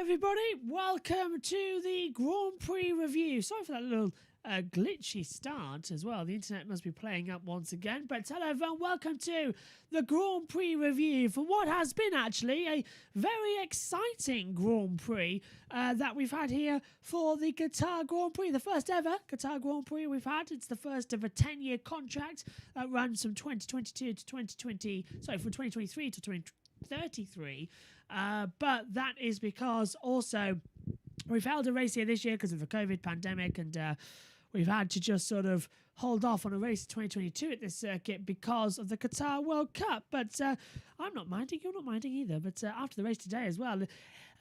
everybody, welcome to the Grand Prix review. Sorry for that little glitchy start as well. The internet must be playing up once again. But hello everyone, welcome to the Grand Prix review for what has been actually a very exciting Grand Prix that we've had here for the Qatar Grand Prix. The first ever Qatar Grand Prix we've had. It's the first of a 10-year contract that runs from 2022 to 2020, sorry, from 2023 to 2033. But that is because also we've held a race here this year because of the COVID pandemic, and we've had to just sort of hold off on a race in 2022 at this circuit because of the Qatar World Cup. But I'm not minding, you're not minding either. But after the race today as well,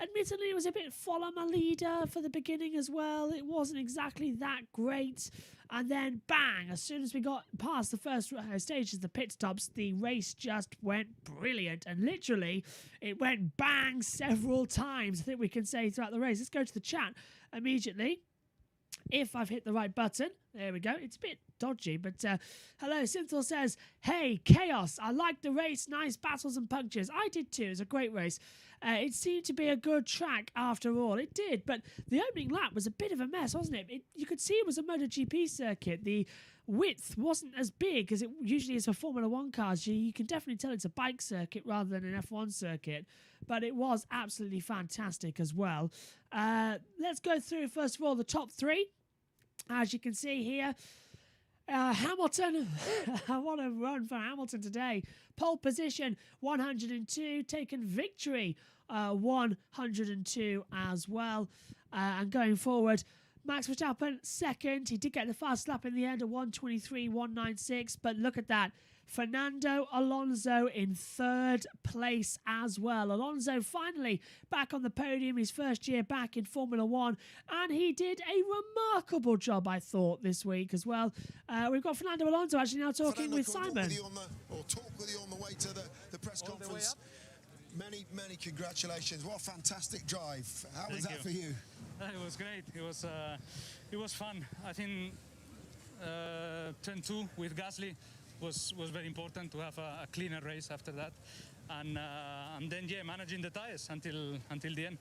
admittedly it was a bit follow my leader for the beginning as well. It wasn't exactly that great. And then bang, as soon as we got past the first stages, the pit stops, the race just went brilliant. And literally, it went bang several times, I think we can say, throughout the race. Let's go to the chat immediately. If I've hit the right button, there we go. It's a bit dodgy, but hello. Synthil says, hey, chaos. I liked the race. Nice battles and punctures. I did too. It was a great race. It seemed to be a good track after all. It did, but the opening lap was a bit of a mess, wasn't it? You could see it was a MotoGP circuit. The width wasn't as big as it usually is for Formula One cars. You can definitely tell it's a bike circuit rather than an F1 circuit, but it was absolutely fantastic as well. Let's go through, first of all, the top three. As you can see here, Hamilton, what a run for Hamilton today. Pole position, 102, taken victory, 102 as well. And going forward, Max Verstappen, second. He did get the fast lap in the end, a 1:23.196, but look at that. Fernando Alonso in third place as well. Alonso finally back on the podium, his first year back in Formula One, and he did a remarkable job, I thought, this week as well. We've got Fernando Alonso actually now talking with Simon. Talk with you on the way to the press conference. Many congratulations. What a fantastic drive. How was that for you? It was great. It was fun. I think turn 2 with Gasly was very important to have a cleaner race after that, and then managing the tires until the end.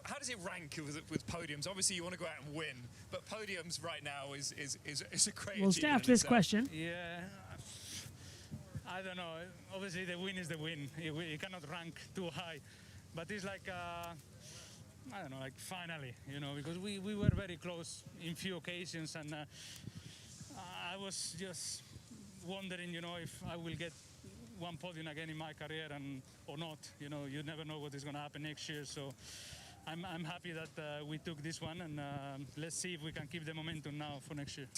How does it rank with podiums? Obviously, you want to go out and win, but podiums right now is a great. We'll stay after this question. Yeah, I don't know. Obviously, the win is the win. It cannot rank too high, but it's like I don't know, like finally, because we were very close in few occasions, and I was just wondering, if I will get one podium again in my career or not. You never know what is going to happen next year. So I'm happy that we took this one, and let's see if we can keep the momentum now for next year.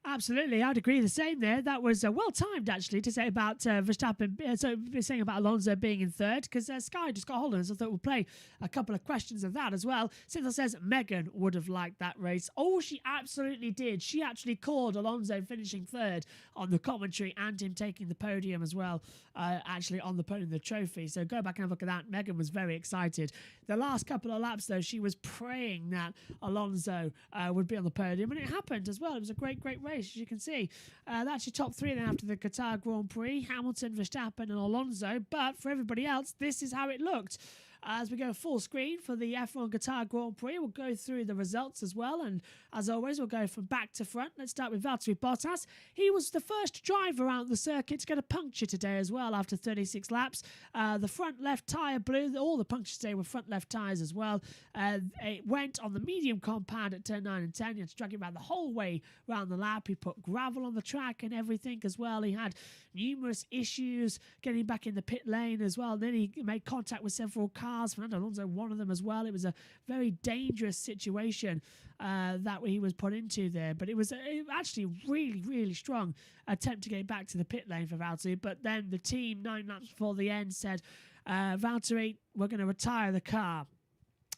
Absolutely, I'd agree the same there. That was well timed, actually, to say about Verstappen. So we're saying about Alonso being in third, because Sky just got hold of us. I thought we'll play a couple of questions of that as well. Cynthia says Megan would have liked that race. Oh, she absolutely did. She actually called Alonso finishing third on the commentary and him taking the podium as well, actually on the podium, the trophy. So go back and have a look at that. Megan was very excited. The last couple of laps, though, she was praying that Alonso would be on the podium, and it happened as well. It was a great race, as you can see. That's your top three then after the Qatar Grand Prix: Hamilton, Verstappen and Alonso. But for everybody else, this is how it looked. As we go full screen for the F1 Qatar Grand Prix, we'll go through the results as well, and as always we'll go from back to front. Let's start with Valtteri Bottas. He was the first driver out the circuit to get a puncture today as well after 36 laps. The front left tyre blew. All the punctures today were front left tyres as well. It went on the medium compound at turn 9 and 10. He had to drag it around the whole way around the lap. He put gravel on the track and everything as well. He had numerous issues getting back in the pit lane as well. And then he made contact with several cars. Fernando Alonso, one of them as well. It was a very dangerous situation that he was put into there. But it was actually a really strong attempt to get back to the pit lane for Valtteri. But then the team, 9 laps before the end, said, Valtteri, we're going to retire the car.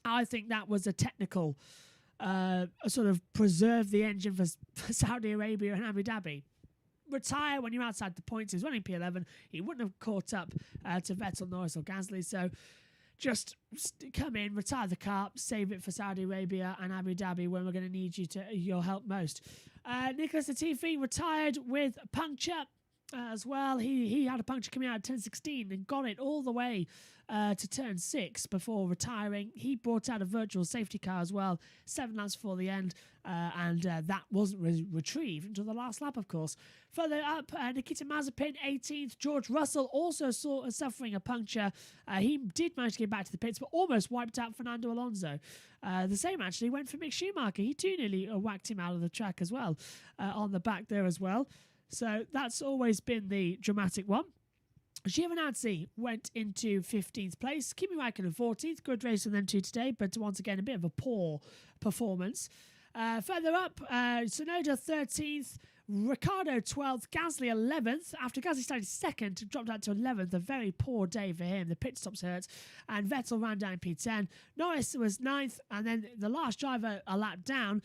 I think that was a technical sort of preserve the engine for Saudi Arabia and Abu Dhabi. Retire when you're outside the points. He was running P11. He wouldn't have caught up to Vettel, Norris or Gasly. So just come in, retire the car, save it for Saudi Arabia and Abu Dhabi when we're going to need your help most. Nicholas Latifi retired with puncture. as well. He had a puncture coming out at turn 16 and got it all the way to turn 6 before retiring. He brought out a virtual safety car as well, 7 laps before the end, and that wasn't retrieved until the last lap, of course. Further up, Nikita Mazepin, 18th. George Russell also suffering a puncture. He did manage to get back to the pits, but almost wiped out Fernando Alonso. The same actually went for Mick Schumacher. He too nearly whacked him out of the track as well, on the back there as well. So that's always been the dramatic one. Giovinazzi went into 15th place. Kimi Räikkönen 14th. Good race for them two today, but once again, a bit of a poor performance. Further up, Tsunoda 13th. Ricciardo 12th. Gasly 11th. After Gasly started second, dropped out to 11th. A very poor day for him. The pit stops hurt. And Vettel ran down P10. Norris was 9th. And then the last driver a lap down.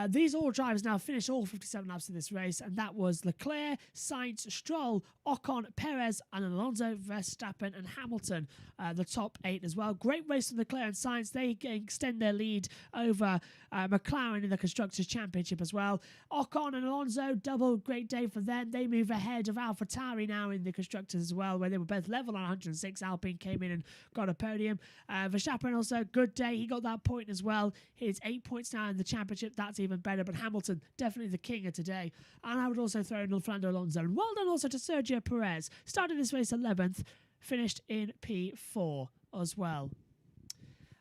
These all drivers now finished all 57 laps of this race, and that was Leclerc, Sainz, Stroll, Ocon, Perez, and Alonso, Verstappen, and Hamilton, the top 8 as well. Great race from Leclerc and Sainz. They extend their lead over McLaren in the Constructors' Championship as well. Ocon and Alonso, double great day for them. They move ahead of AlphaTauri now in the Constructors as well, where they were both level on 106. Alpine came in and got a podium. Verstappen also, good day. He got that point as well. He's 8 points now in the championship. That's even better, but Hamilton definitely the king of today. And I would also throw in Fernando Alonso. And well done also to Sergio Perez. Started this race 11th, finished in P4 as well.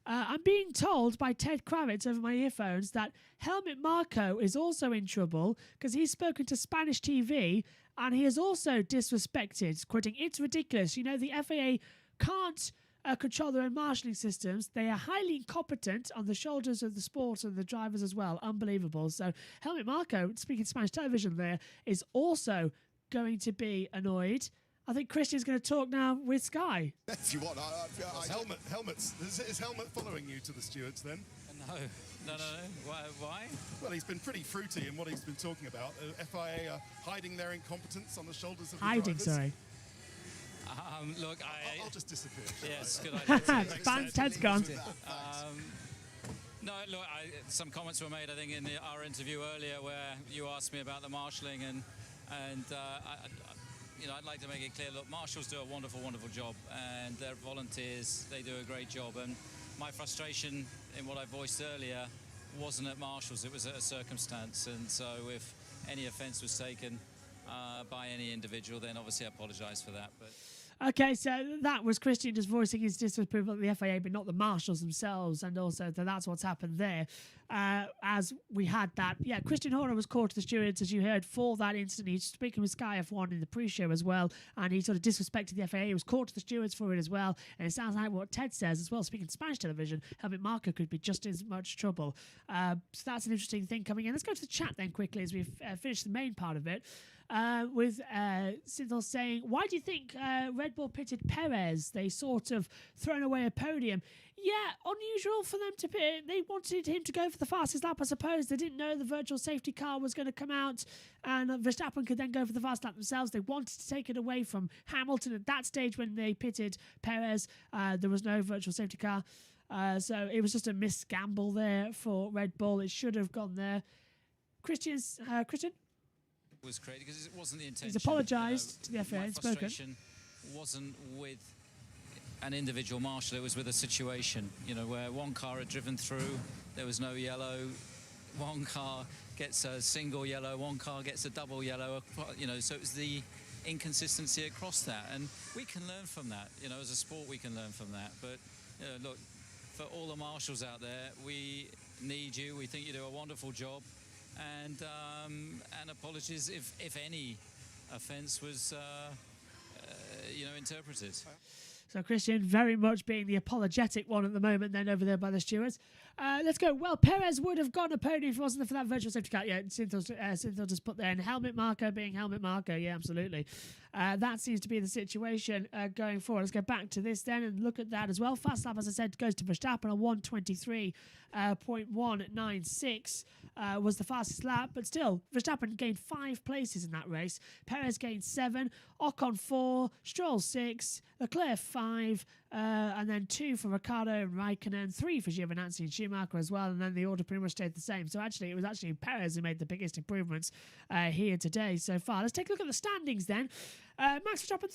I'm being told by Ted Kravitz over my earphones that Helmut Marko is also in trouble because he's spoken to Spanish TV and he is also disrespected, quoting, "It's ridiculous. You know, the FAA can't control their own marshalling systems. They are highly incompetent on the shoulders of the sport and the drivers as well. Unbelievable." So Helmut Marko, speaking Spanish television there, is also going to be annoyed. I think Christian's going to talk now with Sky. If you want, Is Helmut following you to the stewards then? No. Why? Well, he's been pretty fruity in what he's been talking about. FIA are hiding their incompetence on the shoulders of the drivers. Sorry. Look, I'll just disappear. Yes, good idea. Ted's gone. No, look, some comments were made, I think, in our interview earlier where you asked me about the marshalling, and I'd like to make it clear, look, marshals do a wonderful, wonderful job, and their volunteers, they do a great job. And my frustration in what I voiced earlier wasn't at marshals, it was at a circumstance. And so if any offence was taken by any individual, then obviously I apologise for that. But Okay, so that was Christian just voicing his disapproval of the FAA, but not the marshals themselves, and also that's what's happened there. As we had that, Christian Horner was called to the stewards, as you heard, for that incident. He's speaking with Sky F1 in the pre-show as well, and he sort of disrespected the FAA. He was called to the stewards for it as well, and it sounds like what Ted says as well, speaking Spanish television, Helmut Marko could be just as much trouble. So that's an interesting thing coming in. Let's go to the chat then quickly as we've finished the main part of it. With Synthel saying, why do you think Red Bull pitted Perez? They sort of thrown away a podium. Yeah, unusual for them to pit. They wanted him to go for the fastest lap, I suppose. They didn't know the virtual safety car was going to come out and Verstappen could then go for the fast lap themselves. They wanted to take it away from Hamilton at that stage when they pitted Perez. There was no virtual safety car. So it was just a missed gamble there for Red Bull. It should have gone there. Christian? was created because it wasn't the intention. He's apologised to the FAA and spoken. Frustration wasn't with an individual marshal, it was with a situation, where one car had driven through, there was no yellow, one car gets a single yellow, one car gets a double yellow, so it was the inconsistency across that, and we can learn from that, as a sport we can learn from that, but look, for all the marshals out there, we need you, we think you do a wonderful job, and apologies if any offence was interpreted. So Christian very much being the apologetic one at the moment then over there by the stewards. Let's go. Well, Perez would have gotten a podium if it wasn't for that virtual safety car. Yeah, Synthel just put there. And Helmut Marko being Helmut Marko. Yeah, absolutely. That seems to be the situation going forward. Let's go back to this then and look at that as well. Fast lap, as I said, goes to Verstappen on 1:23.196 was the fastest lap. But still, Verstappen gained 5 places in that race. Perez gained 7. Ocon 4. Stroll 6. Leclerc 5. and then 2 for Ricciardo and Raikkonen, 3 for Giovinazzi and Schumacher as well, and then the order pretty much stayed the same. So actually, it was actually Perez who made the biggest improvements here today so far. Let's take a look at the standings then. Max Verstappen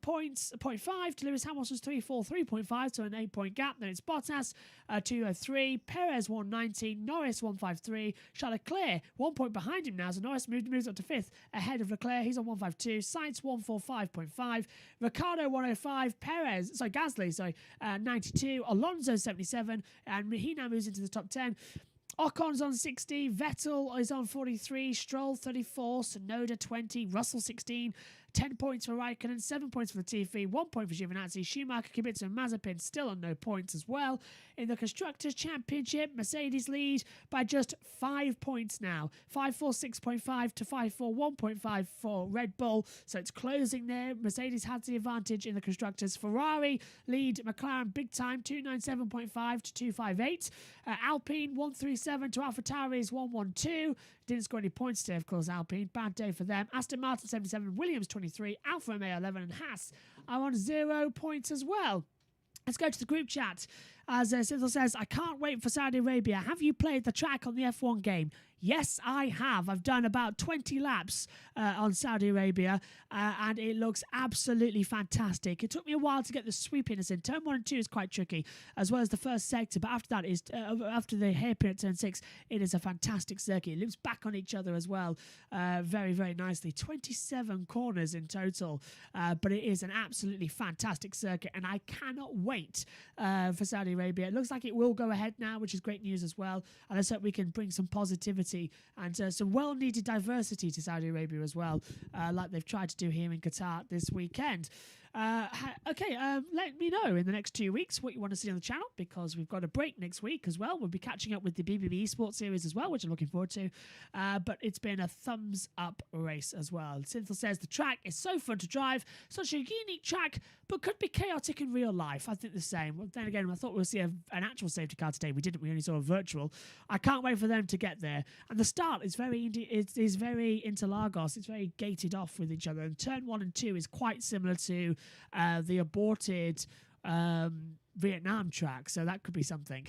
351.5 to Lewis Hamilton's 343.5, so an 8-point gap. Then it's Bottas 203, Perez 190, Norris 153, Charles Leclerc 1 point behind him now, so Norris moves up to 5th ahead of Leclerc. He's on 152, Sainz 145.5, Ricciardo 105, Gasly 92, Alonso 77, and he now moves into the top 10. Ocon's on 60, Vettel is on 43, Stroll 34, Tsunoda 20, Russell 16, 10 points for Raikkonen, 7 points for Latifi, 1 point for Giovinazzi, Schumacher, Kubica and Mazepin still on no points as well. In the Constructors' Championship, Mercedes lead by just 5 points now. 546.5 to 541.5 for Red Bull, so it's closing there. Mercedes has the advantage in the Constructors. Ferrari lead McLaren big time, 297.5 to 258. Alpine 137 to AlphaTauri's 112. Didn't score any points today, of course, Alpine. Bad day for them. Aston Martin 77, Williams 23, Alfa Romeo 11, and Haas are on 0 points as well. Let's go to the group chat. As Cyril says, I can't wait for Saudi Arabia. Have you played the track on the F1 game? Yes, I have. I've done about 20 laps on Saudi Arabia, and it looks absolutely fantastic. It took me a while to get the sweepiness in. Turn 1 and 2 is quite tricky, as well as the first sector, but after that, after the hairpin at turn 6, it is a fantastic circuit. It loops back on each other as well very, very nicely. 27 corners in total, but it is an absolutely fantastic circuit, and I cannot wait for Saudi Arabia. It looks like it will go ahead now, which is great news as well, and let's hope we can bring some positivity and some well-needed diversity to Saudi Arabia as well, like they've tried to do here in Qatar this weekend. Let me know in the next 2 weeks what you want to see on the channel, because we've got a break next week as well. We'll be catching up with the BBB Esports series as well, which I'm looking forward to. But it's been a thumbs-up race as well. Cynthia says the track is so fun to drive, such a unique track, but could be chaotic in real life. I think the same. Well, then again, I thought we'll see an actual safety car today. We didn't. We only saw a virtual. I can't wait for them to get there. And the start is very Interlagos. It's very gated off with each other. And turn 1 and 2 is quite similar to the aborted Vietnam track, so that could be something.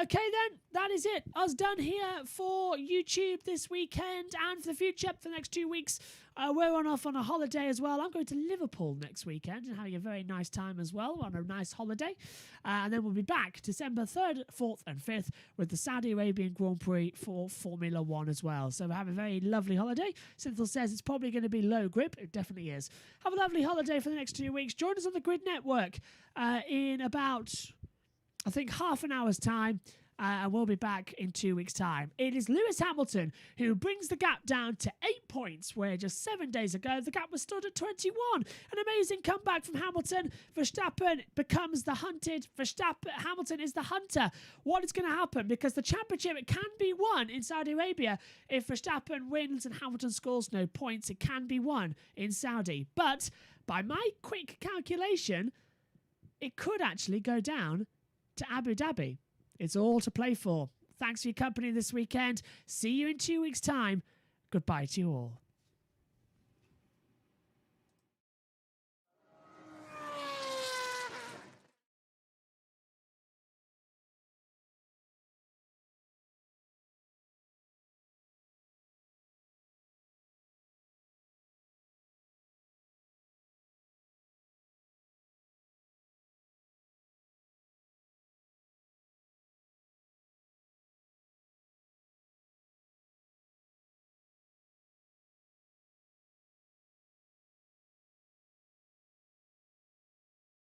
Okay then, that is it. Us done here for YouTube this weekend and for the future for the next 2 weeks. We're off on a holiday as well. I'm going to Liverpool next weekend and having a very nice time as well on a nice holiday. And then we'll be back December 3rd, 4th and 5th with the Saudi Arabian Grand Prix for Formula 1 as well. So we'll have a very lovely holiday. Cynthia says it's probably going to be low grip. It definitely is. Have a lovely holiday for the next 2 weeks. Join us on the Grid Network in about, I think, half an hour's time. And we'll be back in 2 weeks' time. It is Lewis Hamilton who brings the gap down to 8 points, where just 7 days ago the gap was stood at 21. An amazing comeback from Hamilton. Verstappen becomes the hunted. Hamilton is the hunter. What is going to happen? Because the championship, it can be won in Saudi Arabia. If Verstappen wins and Hamilton scores no points, it can be won in Saudi. But by my quick calculation, it could actually go down to Abu Dhabi. It's all to play for. Thanks for your company this weekend. See you in 2 weeks' time. Goodbye to you all.